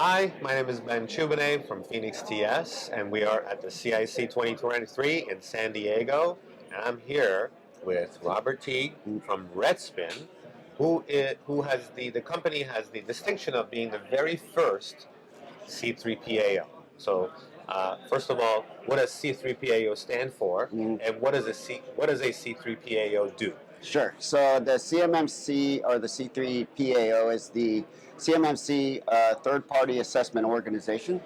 Hi, my name is Ben Tchoubineh from Phoenix TS, and we are at the CIC 2023 in San Diego. And I'm here with Robert Teague from Redspin, who has the company has the distinction of being the very first C3PAO. So, first of all, what does C3PAO stand for, and what does a C3PAO do? Sure. So the CMMC or the C3PAO is the CMMC third-party assessment organization.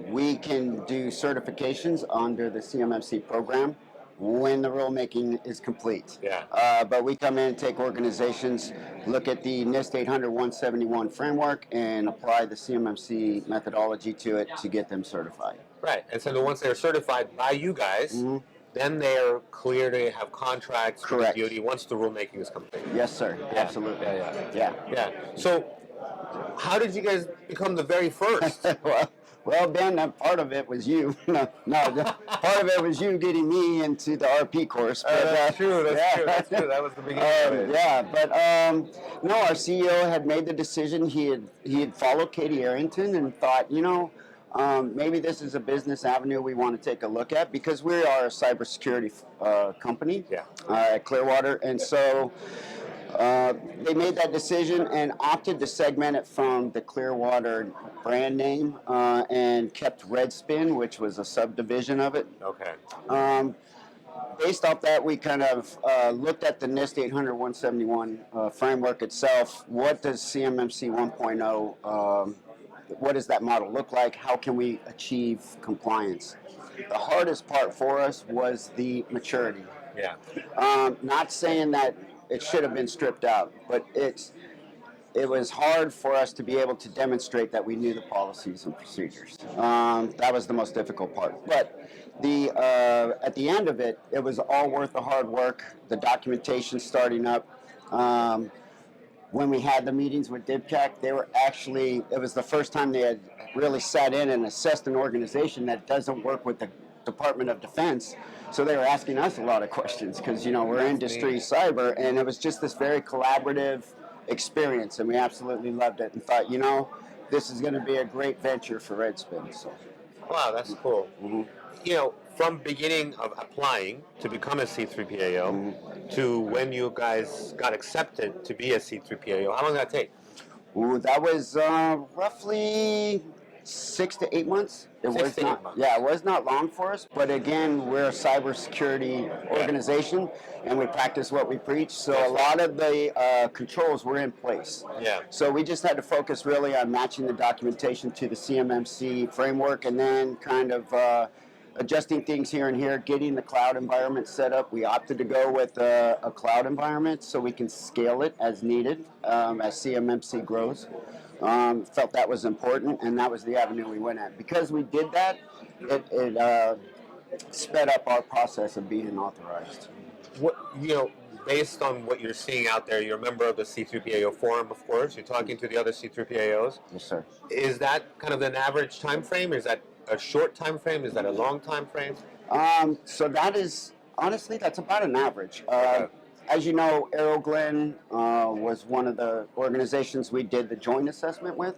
We can do certifications under the CMMC program when the rulemaking is complete. Yeah. But we come in and take organizations, look at the NIST 800-171 framework, and apply the CMMC methodology to it to get them certified. Right. And so once they're certified by you guys, then they are clear to have contracts Correct. with the DoD once the rulemaking is complete. Yes, sir. Yeah. Absolutely. Yeah. So, how did you guys become the very first? Well, Ben, part of it was you. No, part of it was you getting me into the RP course. But, that's true. That's true. That was the beginning of it. Yeah, but no, our CEO had made the decision. He had followed Katie Arrington and thought, maybe this is a business avenue we want to take a look at because we are a cybersecurity company at Clearwater, and so they made that decision and opted to segment it from the Clearwater brand name and kept Redspin, which was a subdivision of it. Okay. Based off that, we kind of looked at the NIST 800-171 framework itself. What does CMMC 1.0 what does that model look like? How can we achieve compliance? The hardest part for us was the maturity. Yeah. Not saying that it should have been stripped out, but it was hard for us to be able to demonstrate that we knew the policies and procedures. That was the most difficult part. But at the end of it, it was all worth the hard work, the documentation starting up. When we had the meetings with DIBCAC, it was the first time they had really sat in and assessed an organization that doesn't work with the Department of Defense. So they were asking us a lot of questions because, we're industry cyber, and it was just this very collaborative experience, and we absolutely loved it and thought, this is going to be a great venture for Redspin. So. Wow, that's cool. From beginning of applying to become a C3PAO to when you guys got accepted to be a C3PAO, how long did that take? That was roughly 6 to 8 months. It was not long for us, but again, we're a cybersecurity organization, and we practice what we preach, so a lot of the controls were in place. Yeah. So we just had to focus really on matching the documentation to the CMMC framework, and then kind of adjusting things here and here, getting the cloud environment set up. We opted to go with a cloud environment so we can scale it as needed as CMMC grows. Felt that was important, and that was the avenue we went at. Because we did that, it sped up our process of being authorized. Based on what you're seeing out there, you're a member of the C3PAO forum, of course. You're talking to the other C3PAOs. Yes, sir. Is that kind of an average time frame? Is that a short time frame? Is that a long time frame? So that is, honestly, that's about an average. As you know, Aeroglen was one of the organizations we did the joint assessment with.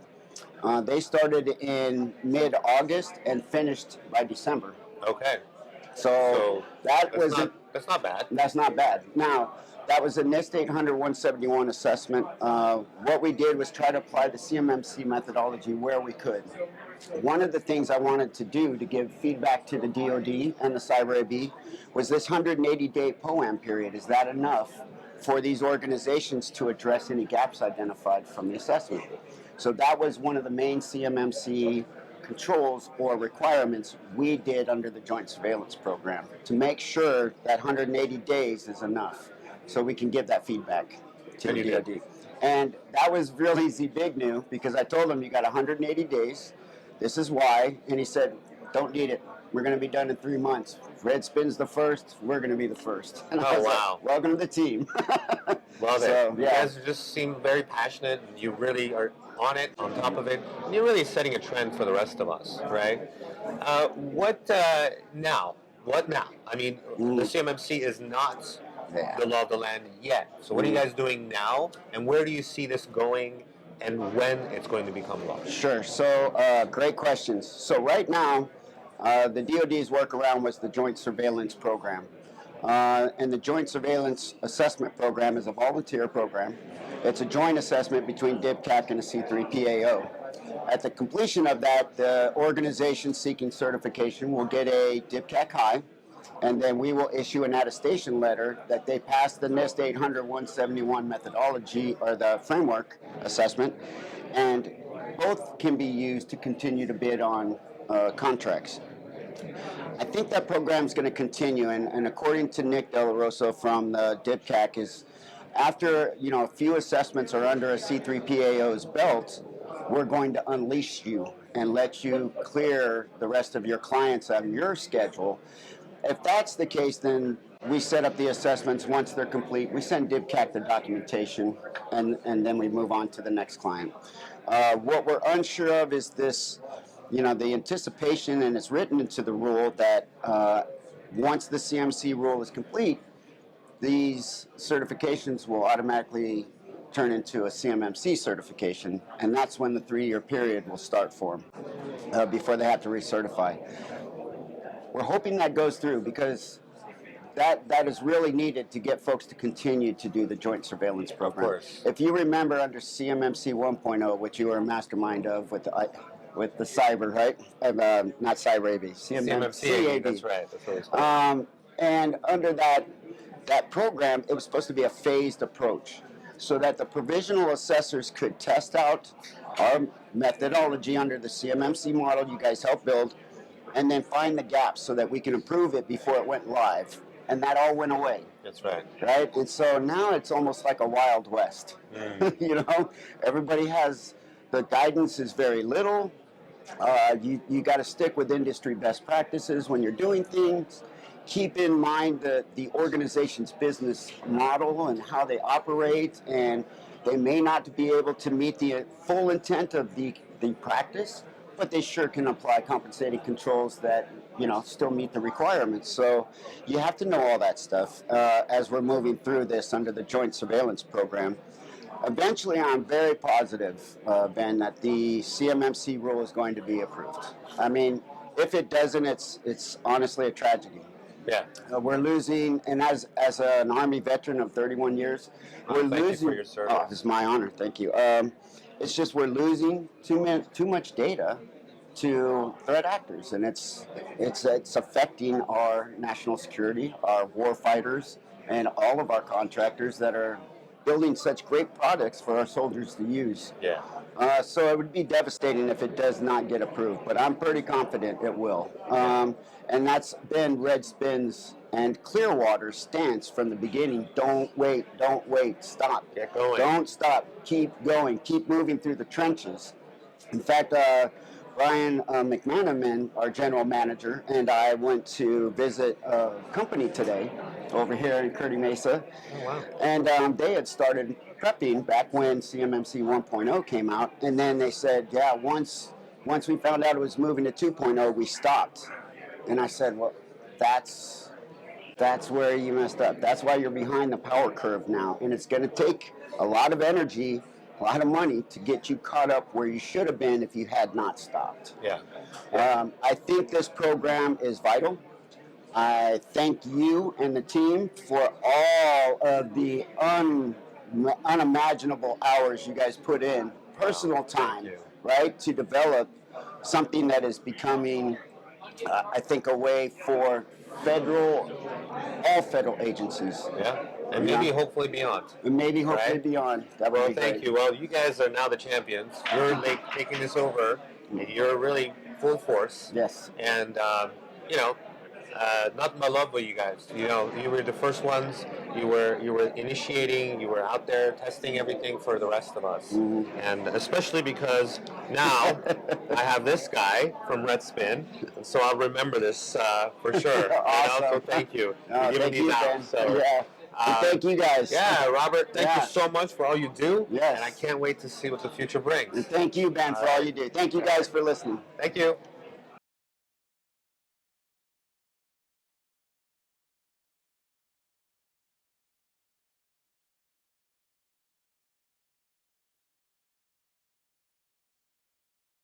They started in mid-August and finished by December. Okay. So that's not bad. That's not bad. Now, that was a NIST 800-171 assessment. What we did was try to apply the CMMC methodology where we could. One of the things I wanted to do to give feedback to the DoD and the Cyber AB was this 180-day POAM period. Is that enough for these organizations to address any gaps identified from the assessment? So that was one of the main CMMC controls or requirements we did under the Joint Surveillance Program to make sure that 180 days is enough so we can give that feedback to the DoD. And that was really big news because I told him you got 180 days. This is why. And he said, don't need it. We're going to be done in 3 months. Redspin's the first. We're going to be the first. And wow. Like, welcome to the team. Love it. You guys just seem very passionate. You really are on it, on top of it. And you're really setting a trend for the rest of us, right? What now? I mean, the CMMC is not the law of the land yet. So what are you guys doing now? And where do you see this going and when it's going to become law? Sure. So, great questions. So, right now, the DoD's workaround was the Joint Surveillance Program. And the Joint Surveillance Assessment Program is a volunteer program. It's a joint assessment between DIBCAC and the C3PAO. At the completion of that, the organization seeking certification will get a DIBCAC high, and then we will issue an attestation letter that they passed the NIST 800-171 methodology or the framework assessment, and both can be used to continue to bid on contracts. I think that program is going to continue, and according to Nick De La Rosa from the DIBCAC, is after a few assessments are under a C3PAO's belt, we're going to unleash you and let you clear the rest of your clients on your schedule. If that's the case, then we set up the assessments. Once they're complete, we send DIBCAC the documentation, and then we move on to the next client. What we're unsure of is this, the anticipation, and it's written into the rule that once the CMC rule is complete, these certifications will automatically turn into a CMMC certification, and that's when the 3-year period will start for them before they have to recertify. We're hoping that goes through because that is really needed to get folks to continue to do the joint surveillance program. Of course. If you remember under CMMC 1.0, which you were a mastermind of with the cyber, right? Not cyber AV, CMMC AV, that's right. That's what it's called. And under that program, it was supposed to be a phased approach so that the provisional assessors could test out our methodology under the CMMC model you guys helped build, and then find the gaps so that we can improve it before it went live. And that all went away. That's right. Right? And so now it's almost like a Wild West. Everybody has, the guidance is very little. You got to stick with industry best practices when you're doing things. Keep in mind the organization's business model and how they operate, and they may not be able to meet the full intent of the practice, but they sure can apply compensating controls that still meet the requirements. So you have to know all that stuff as we're moving through this under the joint surveillance program. Eventually, I'm very positive, Ben, that the CMMC rule is going to be approved. I mean, if it doesn't, it's honestly a tragedy. Yeah. We're losing, and as an Army veteran of 31 years, we're losing. Thank you for your service. Oh, it's my honor. Thank you. It's just we're losing too much data to threat actors, and it's affecting our national security, our war fighters, and all of our contractors that are building such great products for our soldiers to use. Yeah. So it would be devastating if it does not get approved, but I'm pretty confident it will. And that's been Redspin's and Clearwater's stance from the beginning. Don't wait, stop. Get going. Don't stop, keep going, keep moving through the trenches. In fact, Brian McManaman, our general manager, and I went to visit a company today over here in Curdy Mesa. Oh, wow. And they had started prepping back when CMMC 1.0 came out, and then they said, yeah, once we found out it was moving to 2.0, we stopped. And I said, well, that's where you messed up. That's why you're behind the power curve now, and it's going to take a lot of energy, a lot of money to get you caught up where you should have been if you had not stopped. Yeah. I think this program is vital. I thank you and the team for all of the unimaginable hours you guys put in, personal time, right, to develop something that is becoming, I think, a way for all federal agencies. Yeah. And maybe hopefully beyond. And maybe hopefully beyond. That would be thank great. you. Well, you guys are now the champions. You're taking this over. You're really full force. Yes. And, nothing but love with you guys. You were the first ones. You were initiating. You were out there testing everything for the rest of us. Mm-hmm. And especially because now I have this guy from Redspin, and so I'll remember this for sure. Awesome. So thank you. No, You're thank giving me you, that. Ben. So, yeah. Thank you guys. Yeah, Robert, thank you so much for all you do. Yes. And I can't wait to see what the future brings. And thank you, Ben, for all you do. Thank you guys for listening. Thank you.